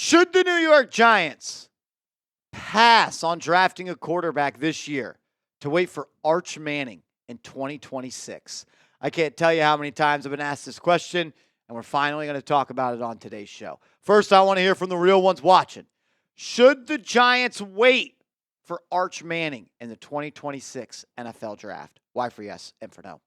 Should the New York Giants pass on drafting a quarterback this year to wait for Arch Manning in 2026? I can't tell you how many times I've been asked this question, and we're finally going to talk about it on today's show. First, I want to hear from the real ones watching. Should the Giants wait for Arch Manning in the 2026 NFL Draft? Why for yes and for no?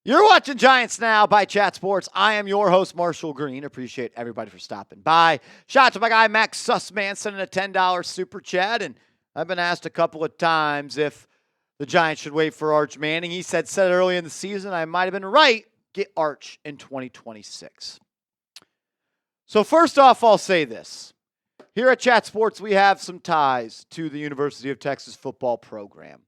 You're watching Giants Now by Chat Sports. I am your host, Marshall Green. Appreciate everybody for stopping by. Shout out to my guy, Max Sussman, sending a $10 super chat. And I've been asked a couple of times if the Giants should wait for Arch Manning. He said early in the season, I might have been right. Get Arch in 2026. So first off, I'll say this. Here at Chat Sports, we have some ties to the University of Texas football program.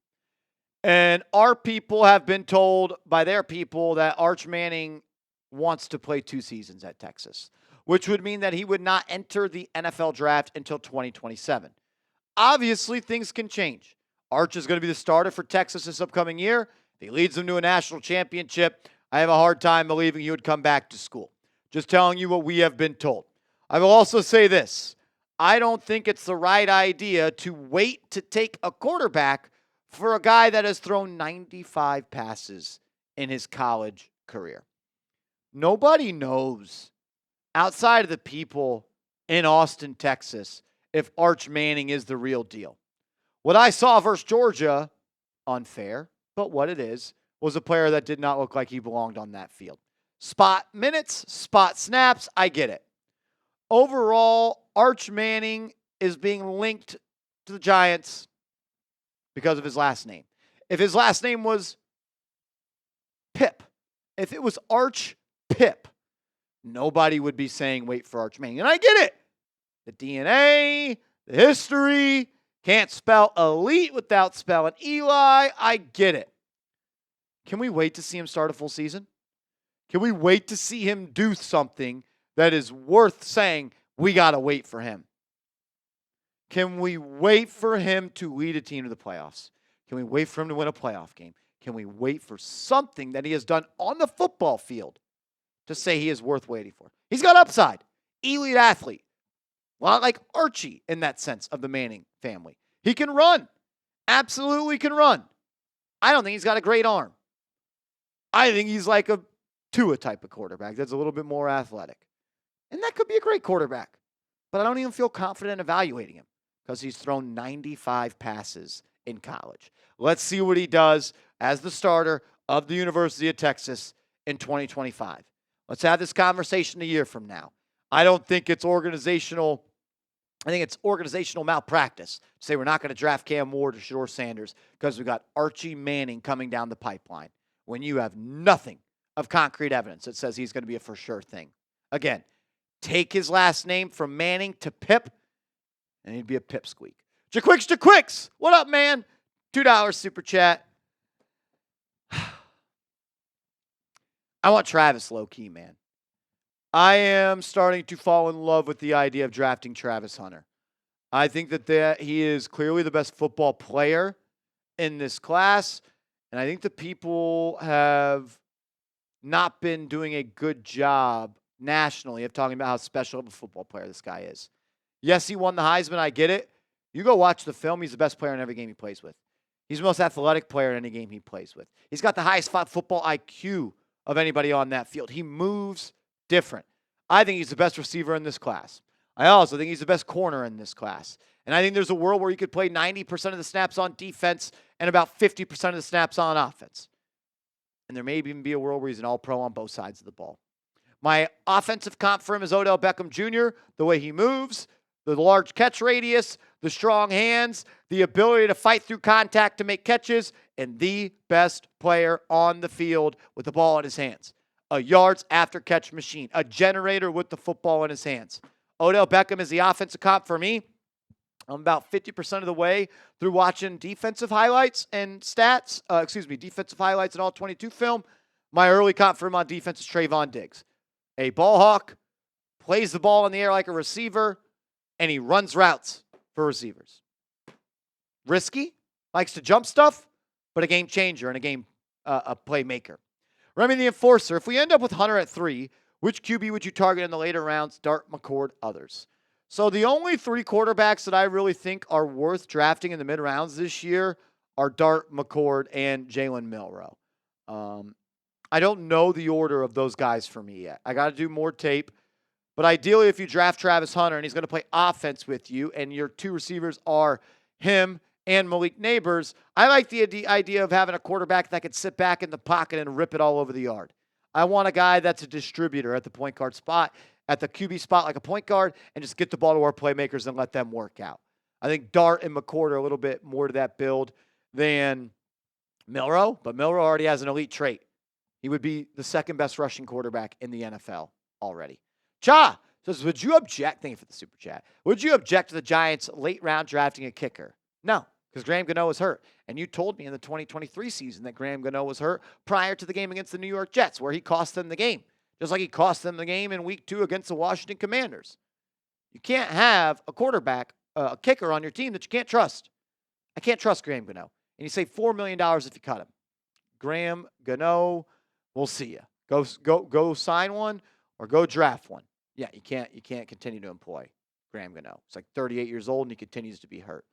And our people have been told by their people that Arch Manning wants to play 2 seasons at Texas, which would mean that he would not enter the NFL draft until 2027. Obviously, things can change. Arch is going to be the starter for Texas this upcoming year. If he leads them to a national championship, I have a hard time believing he would come back to school. Just telling you what we have been told. I will also say this. I don't think it's the right idea to wait to take a quarterback for a guy that has thrown 95 passes in his college career. Nobody knows outside of the people in Austin, Texas, if Arch Manning is the real deal. What I saw versus Georgia, unfair, but what it is, was a player that did not look like he belonged on that field. Spot minutes, spot snaps, I get it. Overall, Arch Manning is being linked to the Giants because of his last name. If his last name was Pip, if it was Arch Pip, nobody would be saying wait for Arch Manning. And I get it. The DNA, the history, can't spell elite without spelling Eli. I get it. Can we wait to see him start a full season? Can we wait to see him do something that is worth saying we got to wait for him? Can we wait for him to lead a team to the playoffs? Can we wait for him to win a playoff game? Can we wait for something that he has done on the football field to say he is worth waiting for? He's got upside. Elite athlete. A lot like Archie in that sense of the Manning family. He can run. Absolutely can run. I don't think he's got a great arm. I think he's like a Tua type of quarterback that's a little bit more athletic. And that could be a great quarterback. But I don't even feel confident evaluating him because he's thrown 95 passes in college. Let's see what he does as the starter of the University of Texas in 2025. Let's have this conversation a year from now. I don't think it's organizational. I think it's organizational malpractice to say we're not going to draft Cam Ward or Shedeur Sanders because we got Archie Manning coming down the pipeline when you have nothing of concrete evidence that says he's going to be a for sure thing. Again, take his last name from Manning to Pip, and he'd be a pipsqueak. Jaquicks, what up, man? $2 super chat. I want Travis low-key, man. I am starting to fall in love with the idea of drafting Travis Hunter. I think that he is clearly the best football player in this class, and I think the people have not been doing a good job nationally of talking about how special of a football player this guy is. Yes, he won the Heisman. I get it. You go watch the film. He's the best player in every game he plays with. He's the most athletic player in any game he plays with. He's got the highest football IQ of anybody on that field. He moves different. I think he's the best receiver in this class. I also think he's the best corner in this class. And I think there's a world where you could play 90% of the snaps on defense and about 50% of the snaps on offense. And there may even be a world where he's an all-pro on both sides of the ball. My offensive comp for him is Odell Beckham Jr., the way he moves, the large catch radius, the strong hands, the ability to fight through contact to make catches, and the best player on the field with the ball in his hands. A yards after catch machine, a generator with the football in his hands. Odell Beckham is the offensive comp for me. I'm about 50% of the way through watching defensive highlights and stats. Defensive highlights and all 22 film. My early comp for him on defense is Trayvon Diggs. A ball hawk, plays the ball in the air like a receiver, and he runs routes for receivers. Risky, likes to jump stuff, but a game changer and a playmaker. Remy the Enforcer, if we end up with Hunter at 3, which QB would you target in the later rounds? Dart, McCord, others. So the only 3 quarterbacks that I really think are worth drafting in the mid-rounds this year are Dart, McCord, and Jalen Milroe. I don't know the order of those guys for me yet. I got to do more tape. But ideally, if you draft Travis Hunter and he's going to play offense with you and your 2 receivers are him and Malik Neighbors, I like the idea of having a quarterback that could sit back in the pocket and rip it all over the yard. I want a guy that's a distributor at the point guard spot, at the QB spot like a point guard, and just get the ball to our playmakers and let them work out. I think Dart and McCord are a little bit more to that build than Milroe, but Milroe already has an elite trait. He would be the second best rushing quarterback in the NFL already. Cha says, would you object? Thank you for the super chat. Would you object to the Giants late round drafting a kicker? No, because Graham Gano was hurt. And you told me in the 2023 season that Graham Gano was hurt prior to the game against the New York Jets, where he cost them the game, just like he cost them the game in week 2 against the Washington Commanders. You can't have a quarterback, a kicker on your team that you can't trust. I can't trust Graham Gano. And you save $4 million if you cut him. Graham Gano, we'll see you. Go sign one or go draft one. Yeah, you can't continue to employ Graham Gano. It's like 38 years old and he continues to be hurt.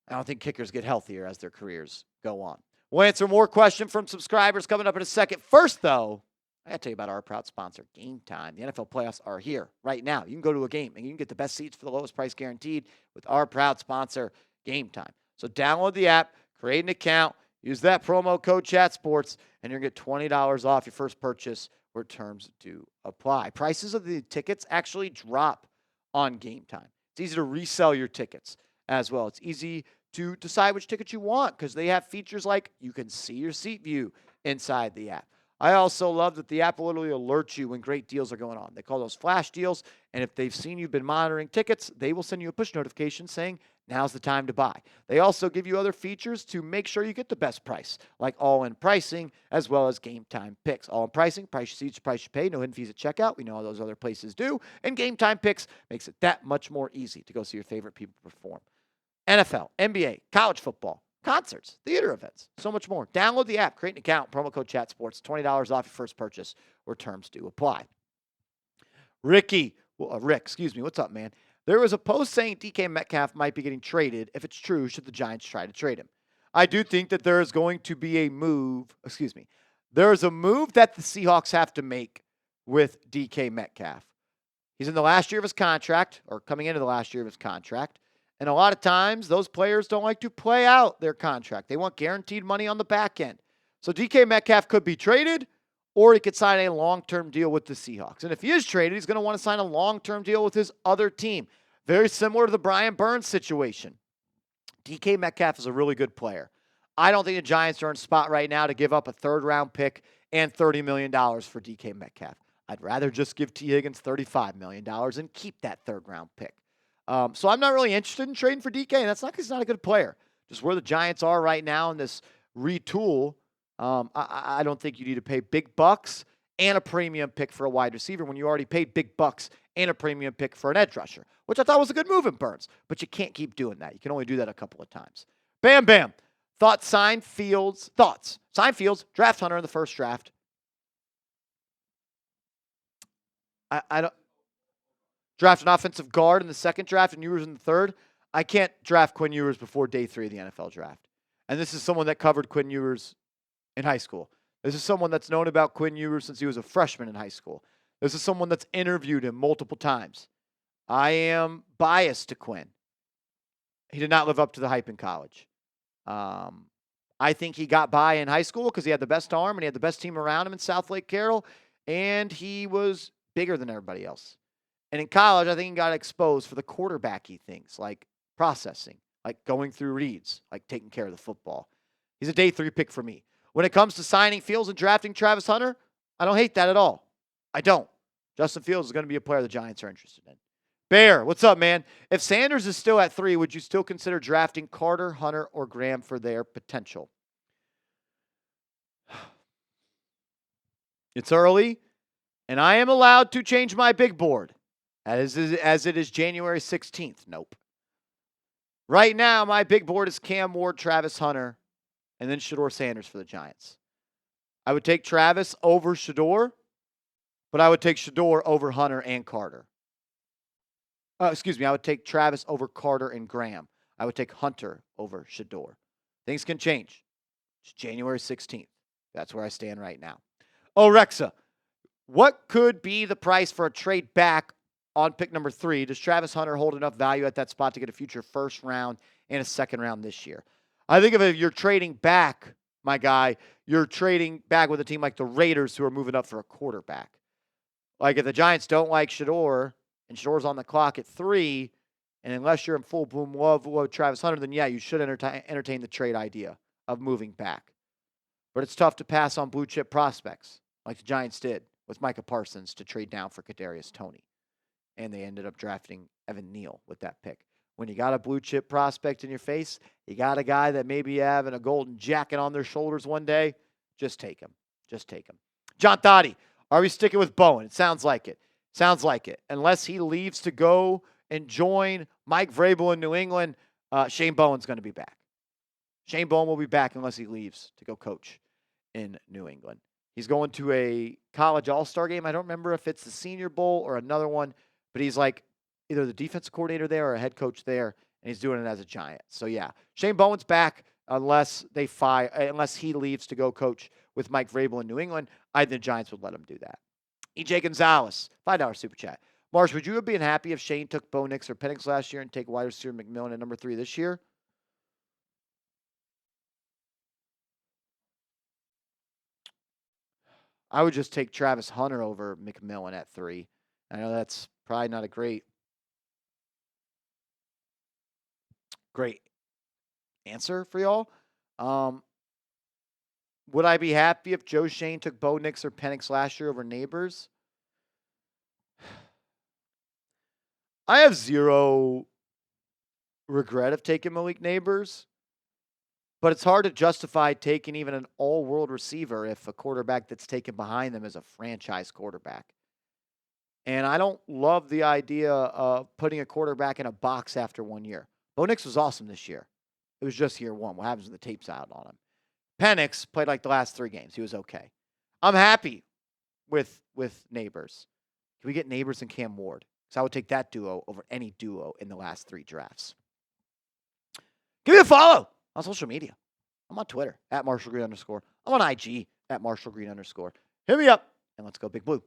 I don't think kickers get healthier as their careers go on. We'll answer more questions from subscribers coming up in a second. First, though, I got to tell you about our proud sponsor, Game Time. The NFL playoffs are here right now. You can go to a game and you can get the best seats for the lowest price guaranteed with our proud sponsor, Game Time. So download the app, create an account, use that promo code ChatSports, and you're going to get $20 off your first purchase where terms do apply. Prices of the tickets actually drop on Game Time. It's easy to resell your tickets as well. It's easy to decide which tickets you want because they have features like you can see your seat view inside the app. I also love that the app will literally alert you when great deals are going on. They call those flash deals, and if they've seen you've been monitoring tickets, they will send you a push notification saying, now's the time to buy. They also give you other features to make sure you get the best price, like all-in pricing, as well as Game Time picks. All-in pricing, price your seats, price you pay, no hidden fees at checkout. We know all those other places do. And Game Time picks makes it that much more easy to go see your favorite people perform. NFL, NBA, college football, concerts, theater events, so much more. Download the app, create an account, promo code ChatSports, $20 off your first purchase where terms do apply. Rick, what's up, man? There was a post saying DK Metcalf might be getting traded. If it's true, should the Giants try to trade him? I do think that there is going to be a move. There is a move that the Seahawks have to make with DK Metcalf. He's in the last year of his contract, or coming into the last year of his contract. And a lot of times, those players don't like to play out their contract. They want guaranteed money on the back end. So DK Metcalf could be traded, or he could sign a long-term deal with the Seahawks. And if he is traded, he's going to want to sign a long-term deal with his other team. Very similar to the Brian Burns situation. DK Metcalf is a really good player. I don't think the Giants are in a spot right now to give up a third-round pick and $30 million for DK Metcalf. I'd rather just give T. Higgins $35 million and keep that third-round pick. So I'm not really interested in trading for DK, and that's not because he's not a good player. Just where the Giants are right now in this retool, I don't think you need to pay big bucks and a premium pick for a wide receiver when you already paid big bucks and a premium pick for an edge rusher, which I thought was a good move in Burns. But you can't keep doing that. You can only do that a couple of times. Bam, bam. Thoughts, sign Fields, draft Hunter in the first draft. I don't. Draft an offensive guard in the second draft and Ewers in the third. I can't draft Quinn Ewers before day 3 of the NFL draft. And this is someone that covered Quinn Ewers in high school. This is someone that's known about Quinn Ewers since he was a freshman in high school. This is someone that's interviewed him multiple times. I am biased to Quinn. He did not live up to the hype in college. I think he got by in high school because he had the best arm and he had the best team around him in South Lake Carroll, and he was bigger than everybody else. And in college, I think he got exposed for the quarterbacky things, like processing, like going through reads, like taking care of the football. He's a day 3 pick for me. When it comes to signing Fields and drafting Travis Hunter, I don't hate that at all. I don't. Justin Fields is going to be a player the Giants are interested in. Bear, what's up, man? If Sanders is still at 3, would you still consider drafting Carter, Hunter, or Graham for their potential? It's early, and I am allowed to change my big board. As it is January 16th. Nope. Right now, my big board is Cam Ward, Travis Hunter, and then Shedeur Sanders for the Giants. I would take Travis over Shedeur, but I would take Shedeur over Hunter and Carter. I would take Travis over Carter and Graham. I would take Hunter over Shedeur. Things can change. It's January 16th. That's where I stand right now. Oh, Rexa, what could be the price for a trade back on pick number 3? Does Travis Hunter hold enough value at that spot to get a future first round and a second round this year? I think if you're trading back, my guy, you're trading back with a team like the Raiders who are moving up for a quarterback. Like if the Giants don't like Shedeur and Shedeur's on the clock at 3, and unless you're in full boom love with Travis Hunter, then yeah, you should entertain the trade idea of moving back. But it's tough to pass on blue chip prospects like the Giants did with Micah Parsons to trade down for Kadarius Toney. And they ended up drafting Evan Neal with that pick. When you got a blue chip prospect in your face, you got a guy that maybe having a golden jacket on their shoulders one day, just take him. Just take him. John Thotty, are we sticking with Bowen? It sounds like it. Sounds like it. Unless he leaves to go and join Mike Vrabel in New England, Shane Bowen's going to be back. Shane Bowen will be back unless he leaves to go coach in New England. He's going to a college all-star game. I don't remember if it's the Senior Bowl or another one, but he's like either the defensive coordinator there or a head coach there, and he's doing it as a Giant. So, yeah, Shane Bowen's back unless he leaves to go coach with Mike Vrabel in New England. I think the Giants would let him do that. EJ Gonzalez, $5 super chat. Marsh, would you have been happy if Shane took Bo Nix or Penix last year and take wide receiver McMillan at number 3 this year? I would just take Travis Hunter over McMillan at 3. I know that's probably not a great answer for y'all. Would I be happy if Joe Shane took Bo Nix or Penix last year over Neighbors? I have zero regret of taking Malik Neighbors, but it's hard to justify taking even an all-world receiver if a quarterback that's taken behind them is a franchise quarterback. And I don't love the idea of putting a quarterback in a box after 1 year. Bo Nix was awesome this year. It was just year 1. What happens when the tape's out on him? Penix played like the last 3 games. He was okay. I'm happy with Neighbors. Can we get Neighbors and Cam Ward? Because I would take that duo over any duo in the last 3 drafts. Give me a follow on social media. I'm on Twitter, @MarshallGreen_. I'm on IG, @MarshallGreen_. Hit me up, and let's go Big Blue.